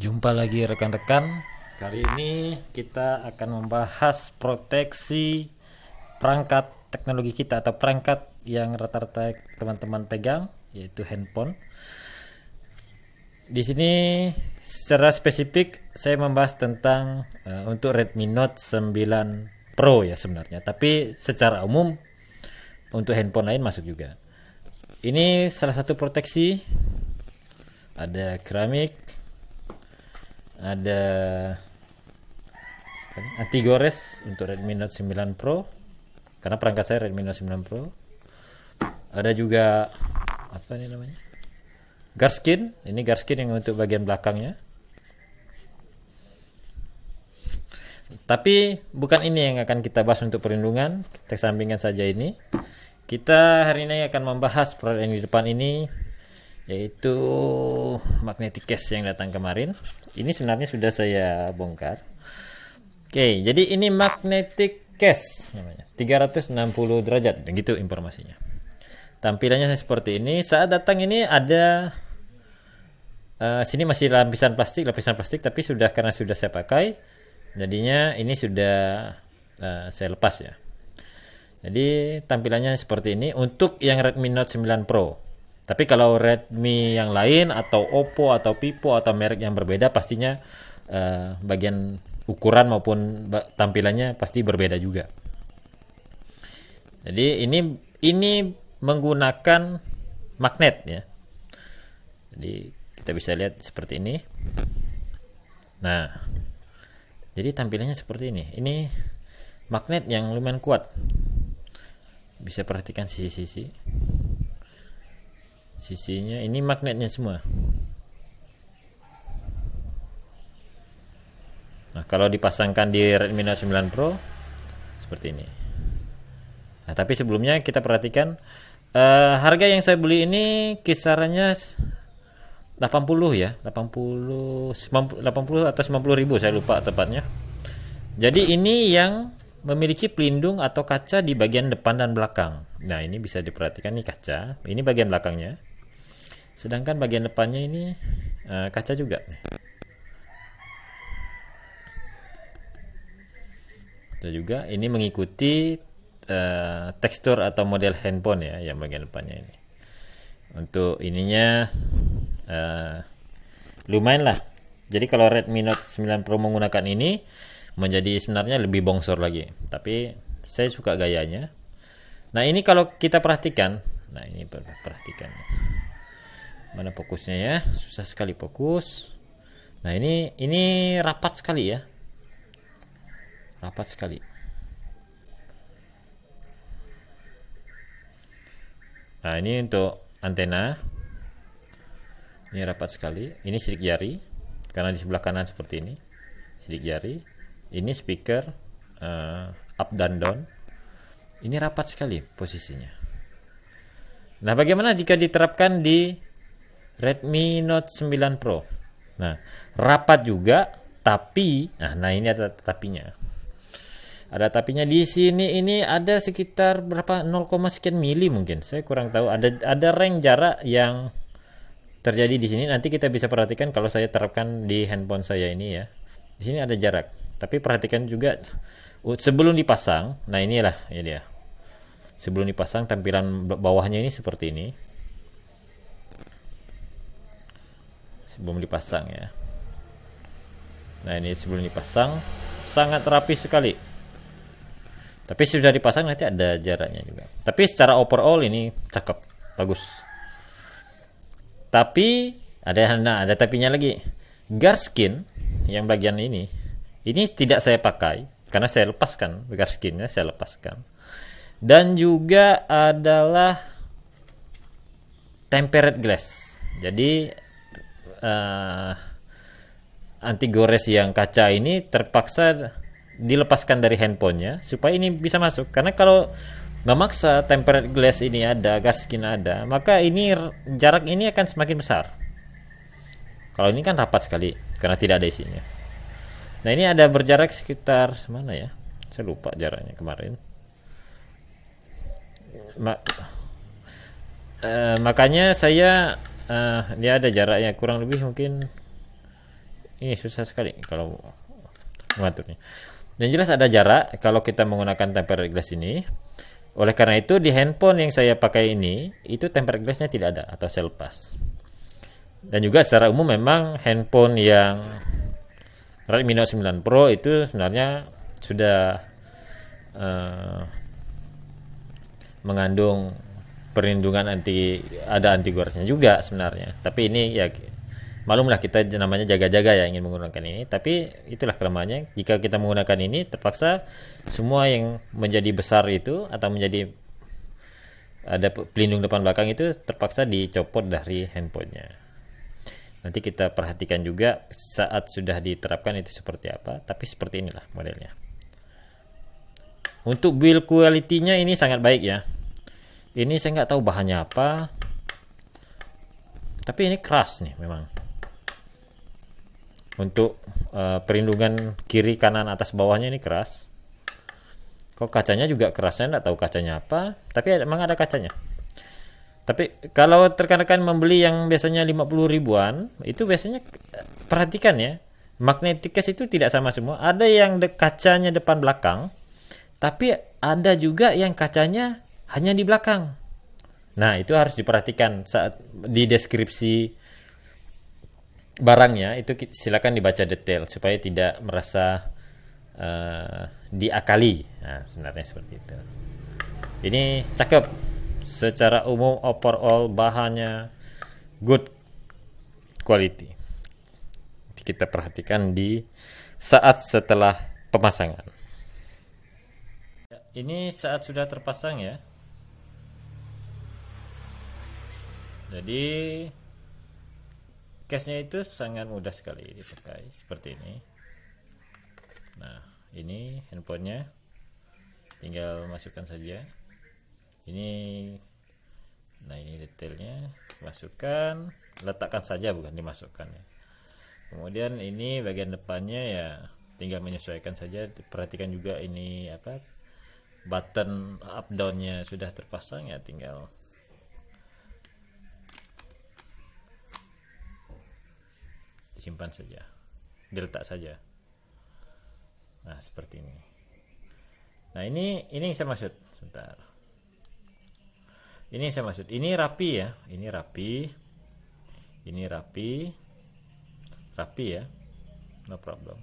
Jumpa lagi rekan-rekan. Kali ini kita akan membahas proteksi perangkat teknologi kita atau perangkat yang rata-rata teman-teman pegang, yaitu handphone. Di sini secara spesifik saya membahas tentang untuk Redmi Note 9 Pro ya sebenarnya, tapi secara umum untuk handphone lain masuk juga. Ini salah satu proteksi, ada keramik, ada anti gores untuk Redmi Note 9 Pro karena perangkat saya Redmi Note 9 Pro. Ada juga apa ini namanya, Guardskin. Ini Guardskin yang untuk bagian belakangnya. Tapi bukan ini yang akan kita bahas untuk perlindungan, kita sampingkan saja ini. Kita hari ini akan membahas produk yang di depan ini, yaitu magnetic case yang datang kemarin. Ini sebenarnya sudah saya bongkar. Oke, jadi ini magnetic case namanya, 360 derajat, begitu informasinya. Tampilannya seperti ini. Saat datang ini ada sini masih lapisan plastik, tapi karena sudah saya pakai, jadinya ini sudah saya lepas ya. Jadi tampilannya seperti ini untuk yang Redmi Note 9 Pro. Tapi kalau Redmi yang lain atau Oppo atau Vivo atau merek yang berbeda, pastinya bagian ukuran maupun tampilannya pasti berbeda juga. Jadi ini menggunakan magnet ya. Jadi kita bisa lihat seperti ini. Nah, jadi tampilannya seperti ini. Ini magnet yang lumayan kuat. Bisa perhatikan sisi-sisi. Sisinya ini magnetnya semua. Nah, kalau dipasangkan di Redmi Note 9 Pro seperti ini. Nah, tapi sebelumnya kita perhatikan harga yang saya beli ini kisarannya 80 ya, 80 atau 90 ribu, saya lupa tepatnya. Jadi ini yang memiliki pelindung atau kaca di bagian depan dan belakang. Nah, ini bisa diperhatikan, nih kaca, ini bagian belakangnya. Sedangkan bagian depannya ini kaca juga nih. Itu juga ini mengikuti tekstur atau model handphone ya, yang bagian depannya ini. Untuk ininya lumayan lah. Jadi kalau Redmi Note 9 Pro menggunakan ini menjadi sebenarnya lebih bongsor lagi. Tapi saya suka gayanya. Nah, ini kalau kita perhatikan, nah ini perhatikan. Mana fokusnya ya? Susah sekali fokus. Nah, ini rapat sekali ya. Rapat sekali. Nah, ini untuk antena. Ini rapat sekali. Ini sidik jari karena di sebelah kanan seperti ini. Sidik jari. Ini speaker up dan down. Ini rapat sekali posisinya. Nah, bagaimana jika diterapkan di Redmi Note 9 Pro? Nah, rapat juga, tapi nah ini ada tapinya. Ada tapinya di sini, ini ada sekitar berapa 0, sekian mili mungkin. Saya kurang tahu. Ada range jarak yang terjadi di sini. Nanti kita bisa perhatikan kalau saya terapkan di handphone saya ini ya. Di sini ada jarak. Tapi perhatikan juga sebelum dipasang. Nah, inilah ya dia. Sebelum dipasang tampilan bawahnya ini seperti ini. Sebelum dipasang ya. Nah, ini sebelum dipasang sangat rapi sekali. Tapi sudah dipasang nanti ada jaraknya juga. Tapi secara overall ini cakep, bagus. Tapi ada tapinya lagi. Guardskin yang bagian ini tidak saya pakai karena saya lepaskan, Guardskinnya saya lepaskan. Dan juga adalah tempered glass. Jadi anti gores yang kaca ini terpaksa dilepaskan dari handphonenya supaya ini bisa masuk. Karena kalau memaksa tempered glass ini ada, Guardskin ada, maka ini jarak ini akan semakin besar. Kalau ini kan rapat sekali karena tidak ada isinya. Nah, ini ada berjarak sekitar mana ya? Saya lupa jaraknya kemarin. Makanya saya dia ada jaraknya kurang lebih mungkin ini susah sekali kalau mengaturnya. Yang jelas ada jarak kalau kita menggunakan tempered glass ini. Oleh karena itu di handphone yang saya pakai ini itu tempered glassnya tidak ada atau selepas. Dan juga secara umum memang handphone yang Redmi Note 9 Pro itu sebenarnya sudah mengandung perlindungan anti gores-nya juga sebenarnya. Tapi ini ya malumlah kita namanya jaga-jaga ya ingin menggunakan ini. Tapi itulah kelemahannya. Jika kita menggunakan ini terpaksa semua yang menjadi besar itu atau menjadi ada pelindung depan belakang itu terpaksa dicopot dari handphonenya. Nanti kita perhatikan juga saat sudah diterapkan itu seperti apa. Tapi seperti inilah modelnya. Untuk build quality-nya ini sangat baik ya. Ini saya nggak tahu bahannya apa, tapi ini keras nih memang. Untuk perlindungan kiri, kanan, atas, bawahnya ini keras. Kok kacanya juga keras, saya nggak tahu kacanya apa, tapi memang ada kacanya. Tapi kalau rekan-rekan membeli yang biasanya 50 ribuan, itu biasanya perhatikan ya, magnetic case itu tidak sama semua. Ada yang kacanya depan belakang, tapi ada juga yang kacanya hanya di belakang. Nah, itu harus diperhatikan saat di deskripsi barangnya, itu silakan dibaca detail supaya tidak merasa diakali. Nah, sebenarnya seperti itu. Ini cakep. Secara umum overall bahannya good quality. Kita perhatikan di saat setelah pemasangan. Ini saat sudah terpasang ya. Jadi case-nya itu sangat mudah sekali dipakai seperti ini. Nah, ini handphonenya, tinggal masukkan saja. Ini, nah ini detailnya, masukkan, letakkan saja bukan dimasukkan ya. Kemudian ini bagian depannya ya, tinggal menyesuaikan saja. Perhatikan juga ini apa, button up down-nya sudah terpasang ya, tinggal simpan saja, diletak saja. Nah, seperti ini. Nah, ini saya maksud. Sebentar. Ini saya maksud. Ini rapi ya. Ini rapi. Ini rapi. Rapi ya. No problem.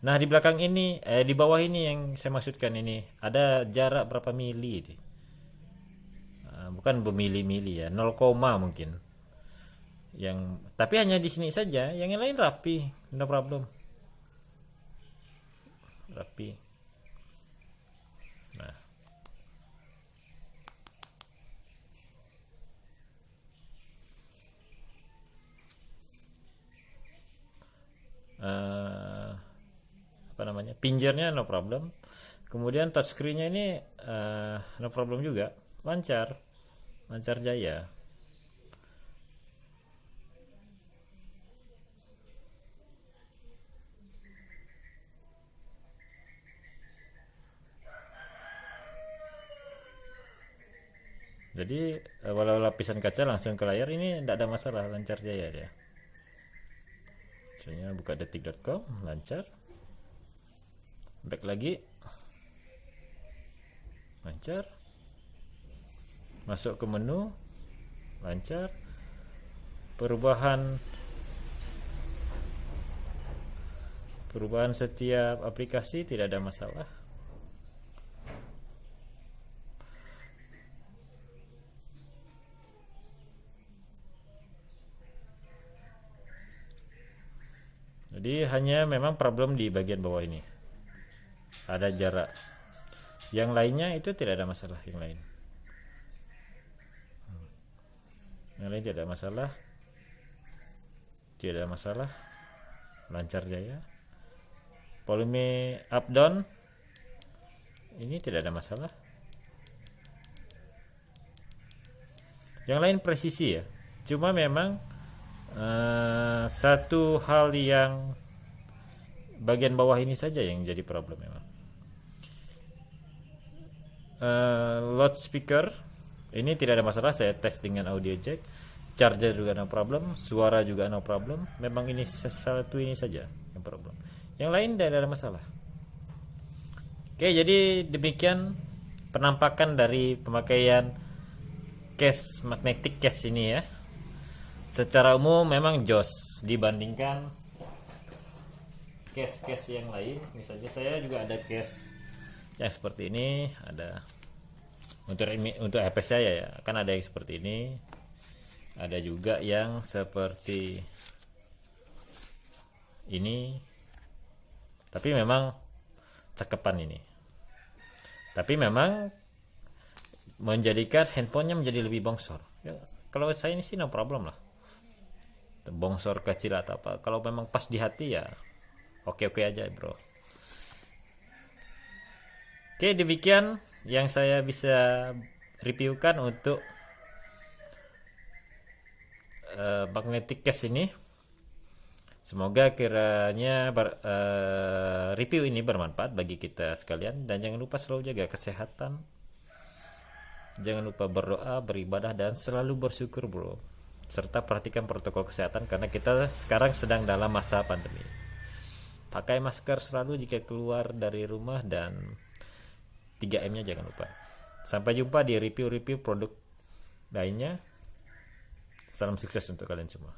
Nah, di belakang ini, di bawah ini yang saya maksudkan ini. Ada jarak berapa mili ini. Bukan bermili-mili ya. 0, mungkin. Tapi hanya di sini saja, yang lain rapi, no problem, rapi. Nah, apa namanya, pinjernya no problem. Kemudian touchscreen-nya ini no problem juga, lancar jaya. Jadi walau lapisan kaca langsung ke layar, ini tidak ada masalah, lancar jaya dia. Misalnya buka detik.com, lancar. Back lagi, lancar. Masuk ke menu, lancar. Perubahan setiap aplikasi tidak ada masalah. Jadi hanya memang problem di bagian bawah ini, ada jarak. Yang lainnya itu tidak ada masalah. Yang lain tidak ada masalah, lancar jaya. Volume up down ini tidak ada masalah. Yang lain presisi ya, cuma memang satu hal yang bagian bawah ini saja yang jadi problem memang. Loudspeaker ini tidak ada masalah, saya tes dengan audio jack. charger juga no problem, suara juga no problem. Memang ini satu ini saja yang problem, yang lain tidak ada masalah. Oke, jadi demikian penampakan dari pemakaian case magnetic case ini ya. Secara umum memang jos dibandingkan case-case yang lain. Misalnya saya juga ada case yang seperti ini, ada untuk HP saya ya, kan ada yang seperti ini, ada juga yang seperti ini, tapi memang cakepan ini, tapi memang menjadikan handphonenya menjadi lebih bongsor ya. Kalau saya ini sih no problem lah, bongsor kecil atau apa, kalau memang pas di hati ya oke-oke aja bro. Oke, demikian yang saya bisa reviewkan untuk magnetic case ini. Semoga kiranya review ini bermanfaat bagi kita sekalian, dan jangan lupa selalu jaga kesehatan, jangan lupa berdoa, beribadah, dan selalu bersyukur bro, serta perhatikan protokol kesehatan karena kita sekarang sedang dalam masa pandemi. Pakai masker selalu jika keluar dari rumah, dan 3M-nya jangan lupa. Sampai jumpa di review-review produk lainnya. Salam sukses untuk kalian semua.